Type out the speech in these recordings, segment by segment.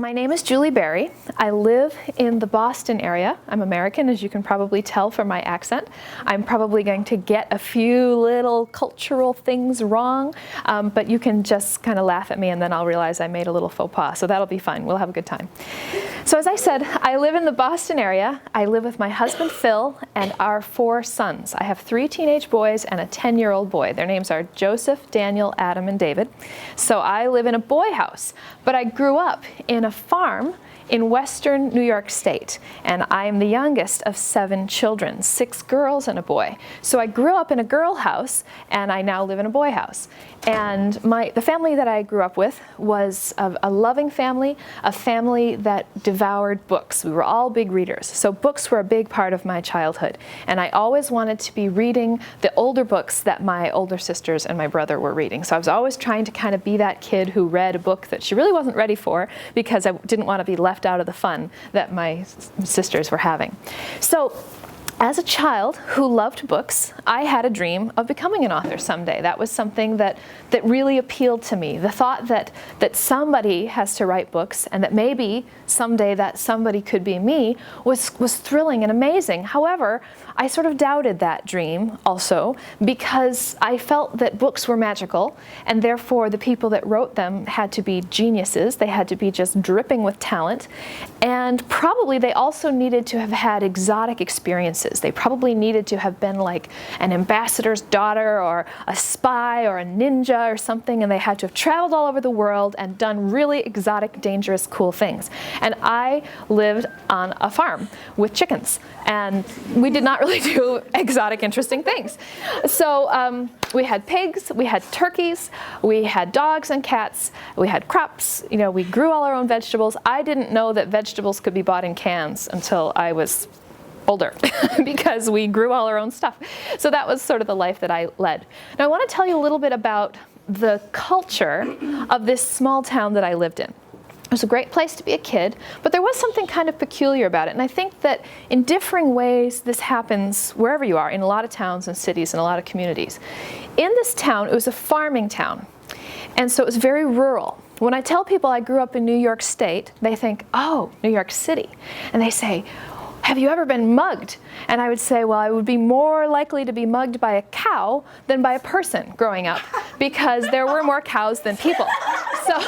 My name is Julie Berry. I live in the Boston area. I'm American, as you can probably tell from my accent. I'm probably going to get a few little cultural things wrong, but you can just kind of laugh at me and then I'll realize I made a little faux pas, so that'll be fun. We'll have a good time. So as I said, I live in the Boston area. I live with my husband Phil and our 4 sons. I have 3 teenage boys and a 10-year-old boy. Their names are Joseph, Daniel, Adam, and David. So I live in a boy house, but I grew up in a farm in western New York State, and I am the youngest of 7 children, 6 girls and a boy. So I grew up in a girl house, and I now live in a boy house. And the family that I grew up with was a loving family, a family that devoured books. We were all big readers, so books were a big part of my childhood. And I always wanted to be reading the older books that my older sisters and my brother were reading. So I was always trying to kind of be that kid who read a book that she really wasn't ready for because I didn't want to be left out of the fun that my sisters were having. So as a child who loved books, I had a dream of becoming an author someday. That was something that really appealed to me. The thought that somebody has to write books and that maybe someday that somebody could be me was thrilling and amazing. However, I sort of doubted that dream also because I felt that books were magical and therefore the people that wrote them had to be geniuses. They had to be just dripping with talent, and probably they also needed to have had exotic experiences. They probably needed to have been like an ambassador's daughter or a spy or a ninja or something, and they had to have traveled all over the world and done really exotic, dangerous, cool things. And I lived on a farm with chickens, and we did not really do exotic, interesting things. So we had pigs, we had turkeys, we had dogs and cats, we had crops, we grew all our own vegetables. I didn't know that vegetables could be bought in cans until I was older because we grew all our own stuff. So that was sort of the life that I led. Now I want to tell you a little bit about the culture of this small town that I lived in. It was a great place to be a kid, but there was something kind of peculiar about it. And I think that in differing ways this happens wherever you are, in a lot of towns and cities and a lot of communities. In this town, it was a farming town. And so it was very rural. When I tell people I grew up in New York State, they think, oh, New York City. And they say, have you ever been mugged? And I would say, well, I would be more likely to be mugged by a cow than by a person growing up, because there were more cows than people. So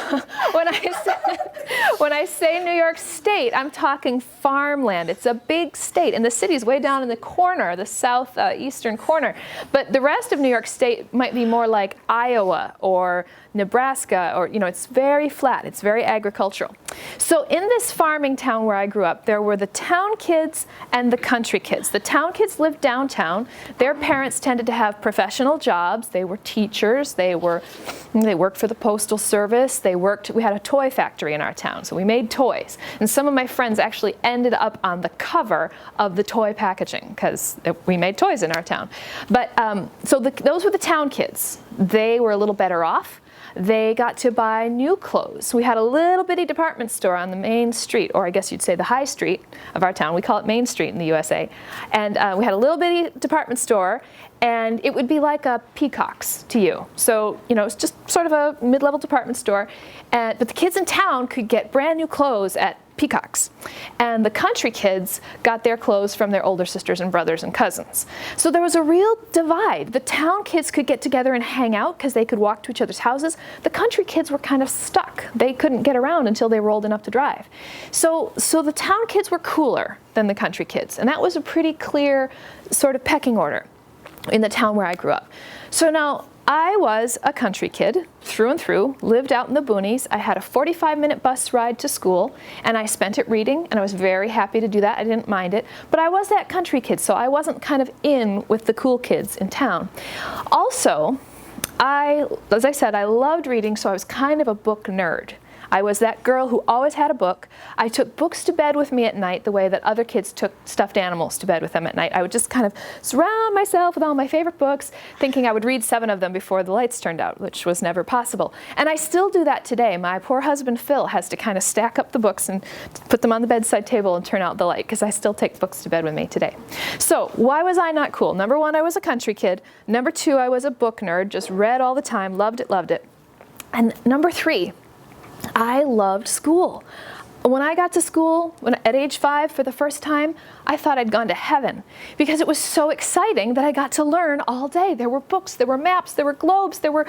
when I say New York State, I'm talking farmland. It's a big state, and the city's way down in the corner, the southeastern corner. But the rest of New York State might be more like Iowa or Nebraska, or it's very flat, it's very agricultural. So in this farming town where I grew up, there were the town kids and the country kids. The town kids lived downtown. Their parents tended to have professional jobs. They were teachers. They worked for the postal service. We had a toy factory in our town, so we made toys. And some of my friends actually ended up on the cover of the toy packaging because we made toys in our town. But so those were the town kids. They were a little better off. They got to buy new clothes. We had a little bitty department store on the main street, or I guess you'd say the high street of our town. We call it Main Street in the USA. And we had a little bitty department store, and it would be like a Peacock's to you. So, it's just sort of a mid-level department store. But the kids in town could get brand new clothes at Peacock's. And the country kids got their clothes from their older sisters and brothers and cousins. So there was a real divide. The town kids could get together and hang out because they could walk to each other's houses. The country kids were kind of stuck. They couldn't get around until they were old enough to drive. So the town kids were cooler than the country kids. And that was a pretty clear sort of pecking order in the town where I grew up. So now, I was a country kid through and through, lived out in the boonies. I had a 45-minute bus ride to school, and I spent it reading, and I was very happy to do that. I didn't mind it. But I was that country kid, so I wasn't kind of in with the cool kids in town. Also, as I said, I loved reading, so I was kind of a book nerd. I was that girl who always had a book. I took books to bed with me at night the way that other kids took stuffed animals to bed with them at night. I would just kind of surround myself with all my favorite books, thinking I would read 7 of them before the lights turned out, which was never possible. And I still do that today. My poor husband Phil has to kind of stack up the books and put them on the bedside table and turn out the light, because I still take books to bed with me today. So why was I not cool? Number 1, I was a country kid. Number 2, I was a book nerd, just read all the time, loved it, loved it. And number 3, I loved school. When I got to school, at age 5 for the first time, I thought I'd gone to heaven because it was so exciting that I got to learn all day. There were books, there were maps, there were globes, there were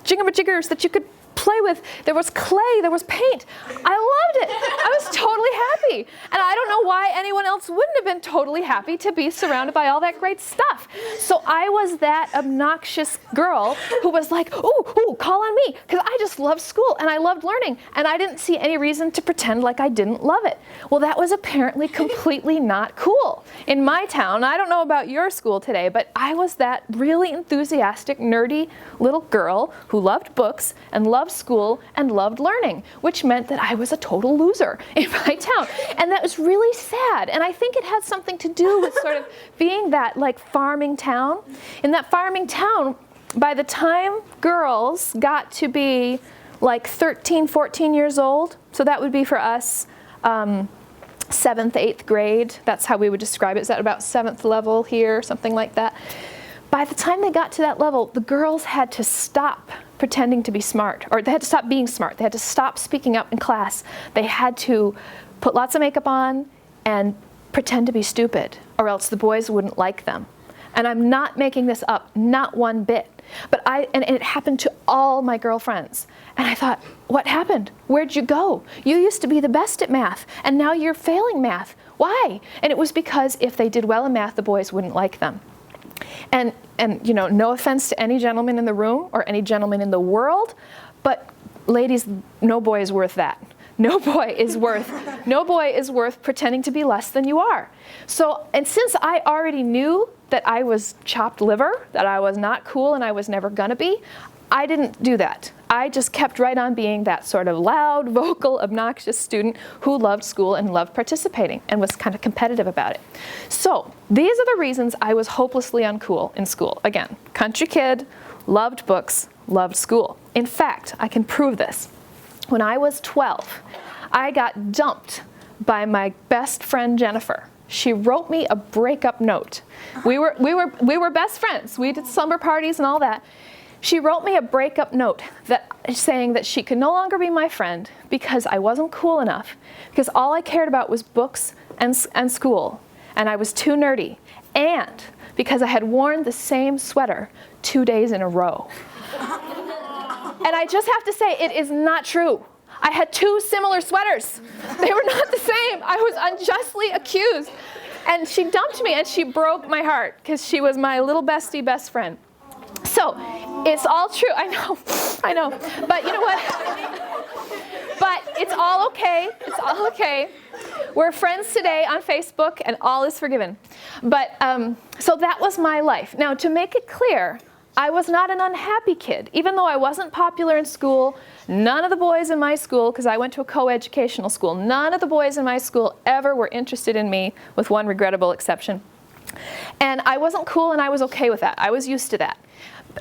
jingamajiggers that you could play with. There was clay, there was paint. I loved it. I was totally happy. And I don't know why anyone else wouldn't have been totally happy to be surrounded by all that great stuff. So I was that obnoxious girl who was like, ooh, call on me, because I just loved school and I loved learning. And I didn't see any reason to pretend like I didn't love it. Well, that was apparently completely not cool. In my town, I don't know about your school today, but I was that really enthusiastic, nerdy little girl who loved books and loved school and loved learning, which meant that I was a total loser in my town. And that was really sad. And I think it had something to do with sort of being that like farming town. In that farming town, by the time girls got to be like 13, 14 years old, so that would be for us 7th, 8th grade, that's how we would describe it. Is that about 7th level here, something like that? By the time they got to that level, the girls had to stop pretending to be smart, or they had to stop being smart. They had to stop speaking up in class. They had to put lots of makeup on and pretend to be stupid, or else the boys wouldn't like them. And I'm not making this up, not one bit. But and it happened to all my girlfriends. And I thought, what happened? Where'd you go? You used to be the best at math, and now you're failing math. Why? And it was because if they did well in math, the boys wouldn't like them. And you know, no offense to any gentleman in the room or any gentleman in the world, but ladies, no boy is worth that. No boy is worth pretending to be less than you are. So, and since I already knew that I was chopped liver, that I was not cool and I was never gonna be, I didn't do that. I just kept right on being that sort of loud, vocal, obnoxious student who loved school and loved participating and was kind of competitive about it. So these are the reasons I was hopelessly uncool in school. Again, country kid, loved books, loved school. In fact, I can prove this. When I was 12, I got dumped by my best friend Jennifer. She wrote me a breakup note. We were best friends. We did slumber parties and all that. She wrote me a breakup note saying that she could no longer be my friend because I wasn't cool enough, because all I cared about was books and school, and I was too nerdy, and because I had worn the same sweater 2 days in a row. And I just have to say, it is not true. I had 2 similar sweaters. They were not the same. I was unjustly accused. And she dumped me, and she broke my heart because she was my little bestie best friend. So it's all true. I know. But you know what? But it's all okay. It's all okay. We're friends today on Facebook, and all is forgiven. But so that was my life. Now, to make it clear, I was not an unhappy kid. Even though I wasn't popular in school, none of the boys in my school, because I went to a co-educational school, none of the boys in my school ever were interested in me, with one regrettable exception. And I wasn't cool, and I was okay with that. I was used to that.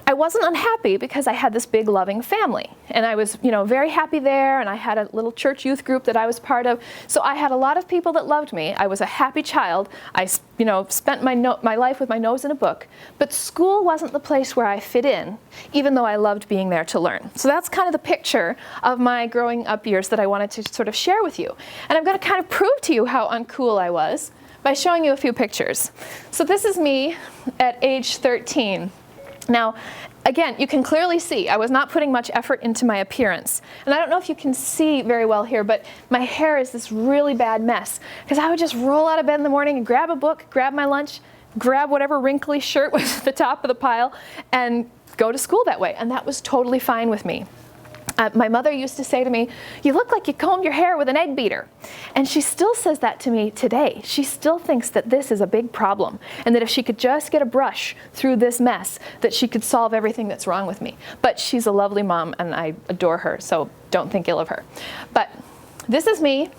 I wasn't unhappy because I had this big loving family, and I was, very happy there, and I had a little church youth group that I was part of. So I had a lot of people that loved me. I was a happy child. I, spent my life with my nose in a book. But school wasn't the place where I fit in, even though I loved being there to learn. So that's kind of the picture of my growing up years that I wanted to sort of share with you. And I'm going to kind of prove to you how uncool I was by showing you a few pictures. So this is me at age 13. Now, again, you can clearly see I was not putting much effort into my appearance. And I don't know if you can see very well here, but my hair is this really bad mess. Because I would just roll out of bed in the morning and grab a book, grab my lunch, grab whatever wrinkly shirt was at the top of the pile, and go to school that way. And that was totally fine with me. My mother used to say to me, "You look like you combed your hair with an egg beater." And she still says that to me today. She still thinks that this is a big problem, and that if she could just get a brush through this mess, that she could solve everything that's wrong with me. But she's a lovely mom, and I adore her, so don't think ill of her. But this is me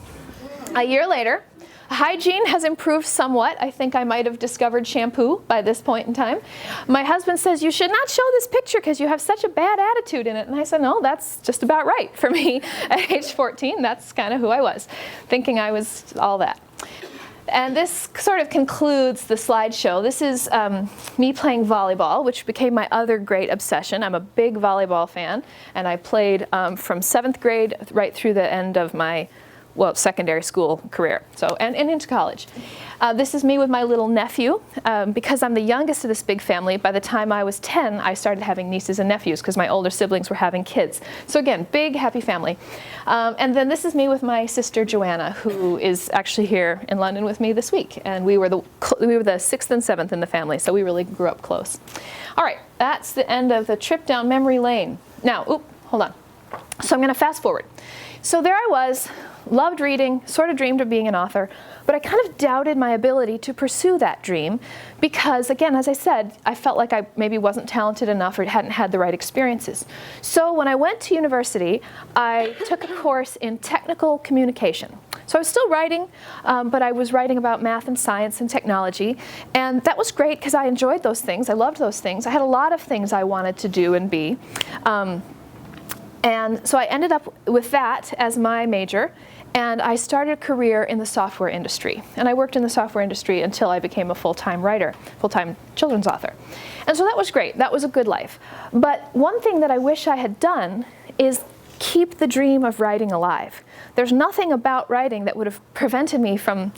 a year later. Hygiene has improved somewhat. I think I might have discovered shampoo by this point in time. My husband says, "You should not show this picture because you have such a bad attitude in it." And I said, "No, that's just about right for me at age 14. That's kind of who I was, thinking I was all that." And this sort of concludes the slideshow. This is me playing volleyball, which became my other great obsession. I'm a big volleyball fan, and I played from 7th grade right through the end of my well, secondary school career, so and into college. This is me with my little nephew. Because I'm the youngest of this big family, by the time I was 10, I started having nieces and nephews because my older siblings were having kids. So again, big, happy family. And then this is me with my sister Joanna, who is actually here in London with me this week. And we were the 6th and 7th in the family, so we really grew up close. All right, that's the end of the trip down memory lane. Now, hold on. So I'm going to fast forward. So there I was, loved reading, sort of dreamed of being an author, but I kind of doubted my ability to pursue that dream because, again, as I said, I felt like I maybe wasn't talented enough or hadn't had the right experiences. So when I went to university, I took a course in technical communication. So I was still writing, but I was writing about math and science and technology, and that was great because I enjoyed those things. I loved those things. I had a lot of things I wanted to do and be. And so I ended up with that as my major, and I started a career in the software industry. And I worked in the software industry until I became a full-time writer, full-time children's author. And so that was great. That was a good life. But one thing that I wish I had done is keep the dream of writing alive. There's nothing about writing that would have prevented me from,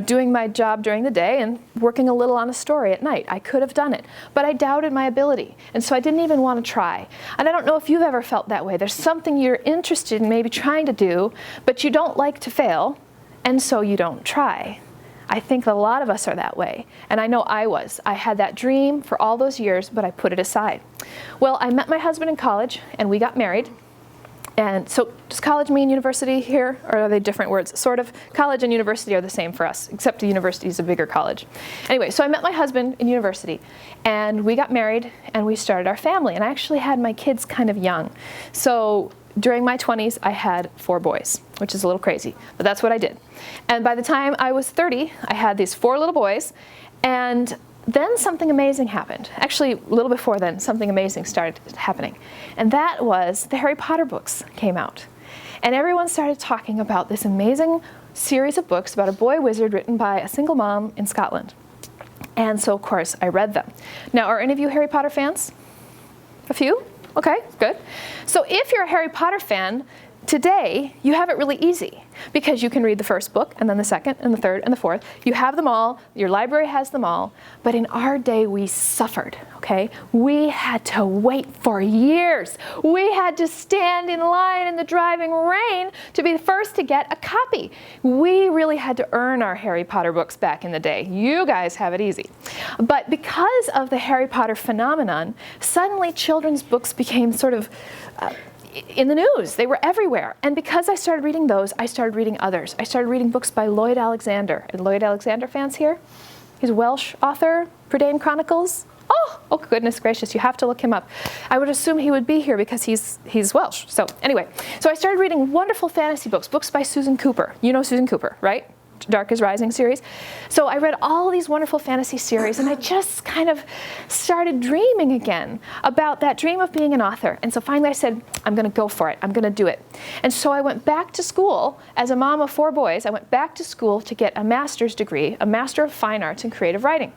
doing my job during the day and working a little on a story at night. I could have done it, but I doubted my ability, and so I didn't even want to try. And I don't know if you've ever felt that way. There's something you're interested in maybe trying to do, but you don't like to fail, and so you don't try. I think a lot of us are that way, and I know I was. I had that dream for all those years, but I put it aside. Well, I met my husband in college, and we got married. And so does college mean university here, or are they different words? Sort of. College and university are the same for us, except the university is a bigger college. Anyway, so I met my husband in university, and we got married, and we started our family. And I actually had my kids kind of young. So during my 20s, I had 4 boys, which is a little crazy, but that's what I did. And by the time I was 30, I had these 4 little boys, and then something amazing happened. Actually, a little before then, something amazing started happening. And that was the Harry Potter books came out. And everyone started talking about this amazing series of books about a boy wizard written by a single mom in Scotland. And so, of course, I read them. Now, are any of you Harry Potter fans? A few? Okay, good. So if you're a Harry Potter fan, today, you have it really easy because you can read the first book and then the second and the third and the fourth. You have them all. Your library has them all. But in our day, we suffered, okay? We had to wait for years. We had to stand in line in the driving rain to be the first to get a copy. We really had to earn our Harry Potter books back in the day. You guys have it easy. But because of the Harry Potter phenomenon, suddenly children's books became sort of in the news. They were everywhere. And because I started reading those, I started reading others. I started reading books by Lloyd Alexander. Are Lloyd Alexander fans here? He's a Welsh author, Prydain Chronicles. Oh, goodness gracious, you have to look him up. I would assume he would be here because he's Welsh. So anyway, so I started reading wonderful fantasy books by Susan Cooper. You know Susan Cooper, right? Dark is Rising series. So I read all these wonderful fantasy series, and I just kind of started dreaming again about that dream of being an author. And so finally I said, I'm going to go for it. I'm going to do it. And so I went back to school as a mom of 4 boys. I went back to school to get a master's degree, a Master of Fine Arts in Creative Writing.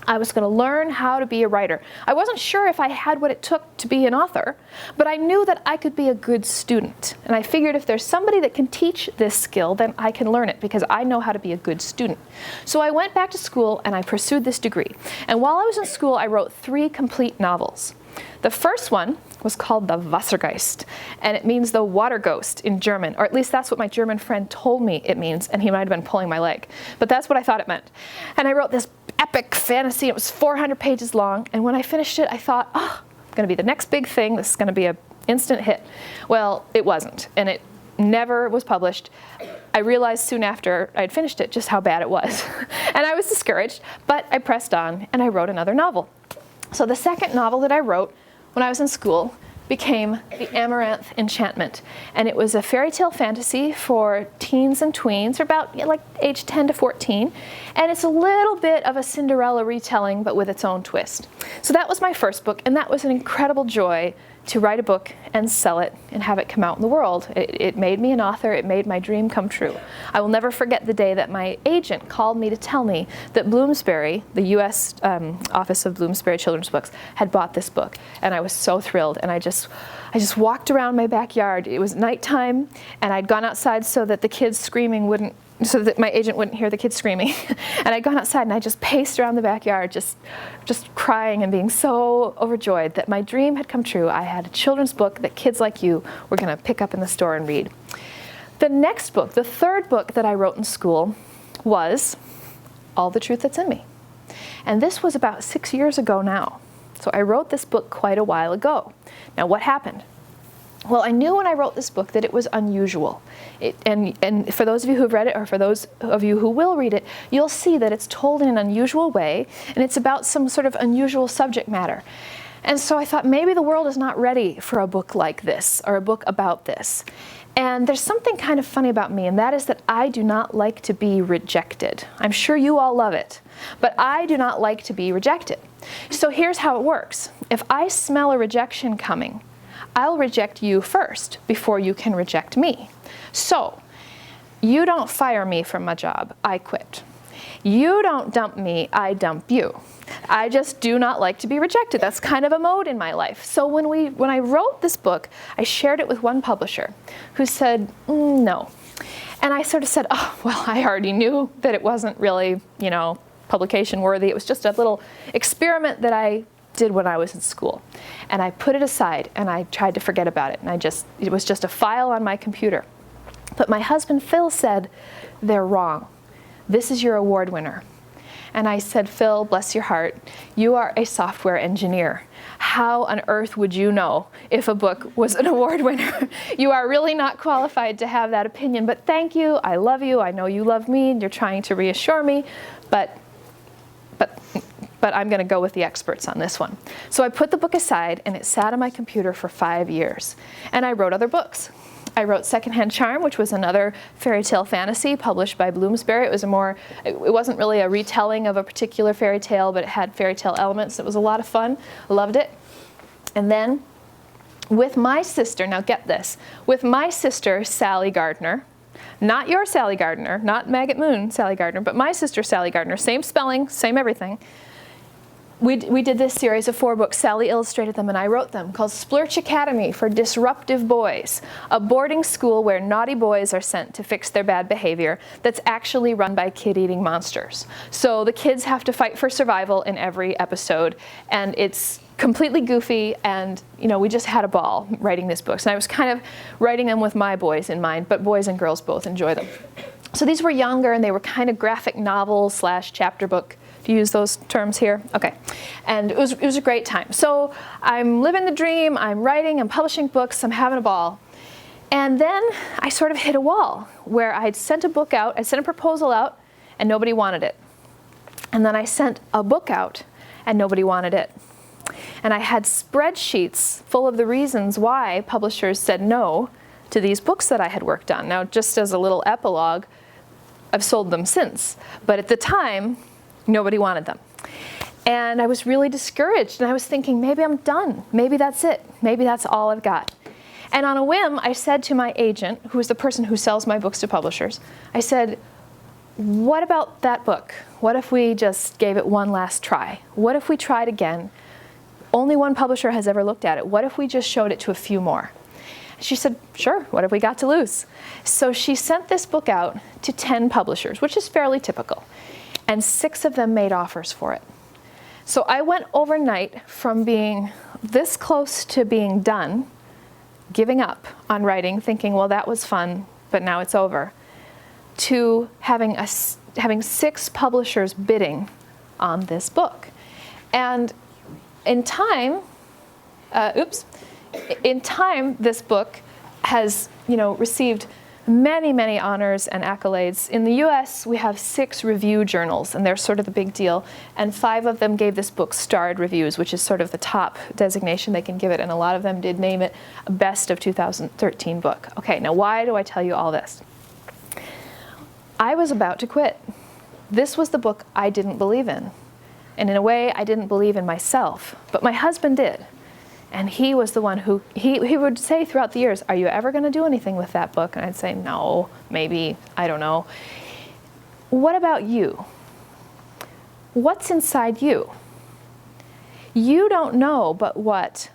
I was going to learn how to be a writer. I wasn't sure if I had what it took to be an author, but I knew that I could be a good student. And I figured if there's somebody that can teach this skill, then I can learn it because I know how to be a good student. So I went back to school and I pursued this degree. And while I was in school, I wrote 3 complete novels. The first one was called The Wassergeist, and it means the water ghost in German, or at least that's what my German friend told me it means, and he might have been pulling my leg. But that's what I thought it meant. And I wrote this epic fantasy. It was 400 pages long, and when I finished it, I thought, it's going to be the next big thing. This is going to be an instant hit. Well, it wasn't, and it never was published. I realized soon after I'd finished it just how bad it was. And I was discouraged, but I pressed on, and I wrote another novel. So the second novel that I wrote when I was in school became The Amaranth Enchantment. And it was a fairy tale fantasy for teens and tweens, or about like age 10 to 14. And it's a little bit of a Cinderella retelling, but with its own twist. So that was my first book, and that was an incredible joy to write a book and sell it and have it come out in the world. It made me an author. It made my dream come true. I will never forget the day that my agent called me to tell me that Bloomsbury, the U.S. office of Bloomsbury Children's Books, had bought this book. And I was so thrilled. And I just walked around my backyard. It was nighttime, and I'd gone outside so that the kids screaming wouldn't, so that my agent wouldn't hear the kids screaming. And I'd gone outside and I just paced around the backyard, just crying and being so overjoyed that my dream had come true. I had a children's book that kids like you were going to pick up in the store and read. The next book, the third book that I wrote in school, was All the Truth That's in Me. And this was about 6 years ago now. So I wrote this book quite a while ago. Now what happened? Well, I knew when I wrote this book that it was unusual. And for those of you who have read it, or for those of you who will read it, you'll see that it's told in an unusual way, and it's about some sort of unusual subject matter. And so I thought maybe the world is not ready for a book like this, or a book about this. And there's something kind of funny about me, and that is that I do not like to be rejected. I'm sure you all love it, but I do not like to be rejected. So here's how it works. If I smell a rejection coming, I'll reject you first before you can reject me. So, you don't fire me from my job, I quit. You don't dump me, I dump you. I just do not like to be rejected. That's kind of a mode in my life. So when I wrote this book, I shared it with one publisher who said, no. And I sort of said, oh, well, I already knew that it wasn't really, publication worthy. It was just a little experiment that I did when I was in school. And I put it aside and I tried to forget about it. And it was just a file on my computer. But my husband, Phil, said, they're wrong. This is your award winner. And I said, Phil, bless your heart, you are a software engineer. How on earth would you know if a book was an award winner? You are really not qualified to have that opinion. But thank you, I love you, I know you love me, and you're trying to reassure me, but I'm going to go with the experts on this one. So I put the book aside, and it sat on my computer for 5 years. And I wrote other books. I wrote Secondhand Charm, which was another fairy tale fantasy published by Bloomsbury. It wasn't really a retelling of a particular fairy tale, but it had fairy tale elements. It was a lot of fun. I loved it. And then with my sister, now get this, with my sister, Sally Gardner, not your Sally Gardner, not Maggot Moon Sally Gardner, but my sister, Sally Gardner, same spelling, same everything. We did this series of 4 books. Sally illustrated them and I wrote them, called Splurge Academy for Disruptive Boys, a boarding school where naughty boys are sent to fix their bad behavior that's actually run by kid-eating monsters. So the kids have to fight for survival in every episode, and it's completely goofy, and we just had a ball writing these books. And I was kind of writing them with my boys in mind, but boys and girls both enjoy them. So these were younger, and they were kind of graphic novel / chapter book. Do you use those terms here? Okay. And it was a great time. So I'm living the dream, I'm writing, I'm publishing books, I'm having a ball. And then I sort of hit a wall where I'd sent a book out, I sent a proposal out, and nobody wanted it. And then I sent a book out, and nobody wanted it. And I had spreadsheets full of the reasons why publishers said no to these books that I had worked on. Now, just as a little epilogue, I've sold them since. But at the time, nobody wanted them. And I was really discouraged, and I was thinking, maybe I'm done. Maybe that's it. Maybe that's all I've got. And on a whim, I said to my agent, who is the person who sells my books to publishers, I said, what about that book? What if we just gave it one last try? What if we tried again? Only one publisher has ever looked at it. What if we just showed it to a few more? She said, sure, what have we got to lose? So she sent this book out to 10 publishers, which is fairly typical. And 6 of them made offers for it. So I went overnight from being this close to being done, giving up on writing, thinking, well, that was fun, but now it's over, to having 6 publishers bidding on this book. And in time, this book has, received many, many honors and accolades. In the US, we have 6 review journals, and they're sort of the big deal. And 5 of them gave this book starred reviews, which is sort of the top designation they can give it. And a lot of them did name it a best of 2013 book. Okay, now why do I tell you all this? I was about to quit. This was the book I didn't believe in. And in a way, I didn't believe in myself. But my husband did. And he was the one who, he would say throughout the years, are you ever going to do anything with that book? And I'd say, no, maybe, I don't know. What about you? What's inside you? You don't know but what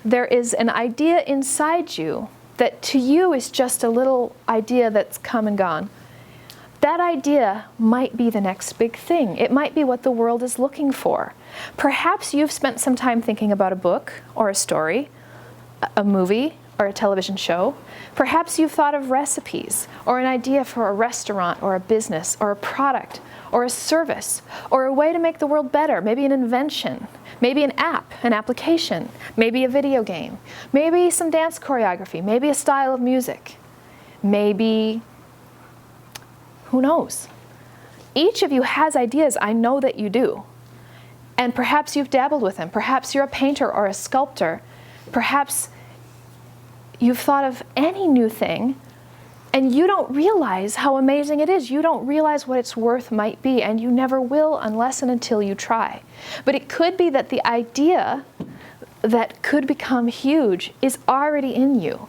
there is an idea inside you that to you is just a little idea that's come and gone. That idea might be the next big thing. It might be what the world is looking for. Perhaps you've spent some time thinking about a book or a story, a movie or a television show. Perhaps you've thought of recipes or an idea for a restaurant or a business or a product or a service or a way to make the world better, maybe an invention, maybe an app, an application, maybe a video game, maybe some dance choreography, maybe a style of music, maybe, who knows? Each of you has ideas, I know that you do. And perhaps you've dabbled with them. Perhaps you're a painter or a sculptor. Perhaps you've thought of any new thing and you don't realize how amazing it is. You don't realize what its worth might be, and you never will unless and until you try. But it could be that the idea that could become huge is already in you.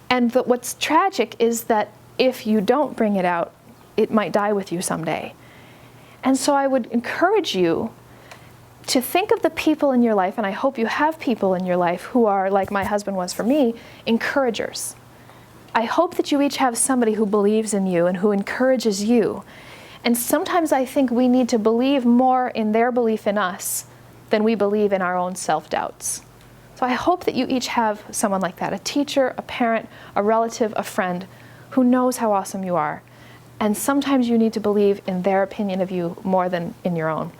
And what's tragic is that if you don't bring it out, it might die with you someday. And so I would encourage you to think of the people in your life, and I hope you have people in your life who are, like my husband was for me, encouragers. I hope that you each have somebody who believes in you and who encourages you. And sometimes I think we need to believe more in their belief in us than we believe in our own self-doubts. So I hope that you each have someone like that, a teacher, a parent, a relative, a friend, who knows how awesome you are. And sometimes you need to believe in their opinion of you more than in your own.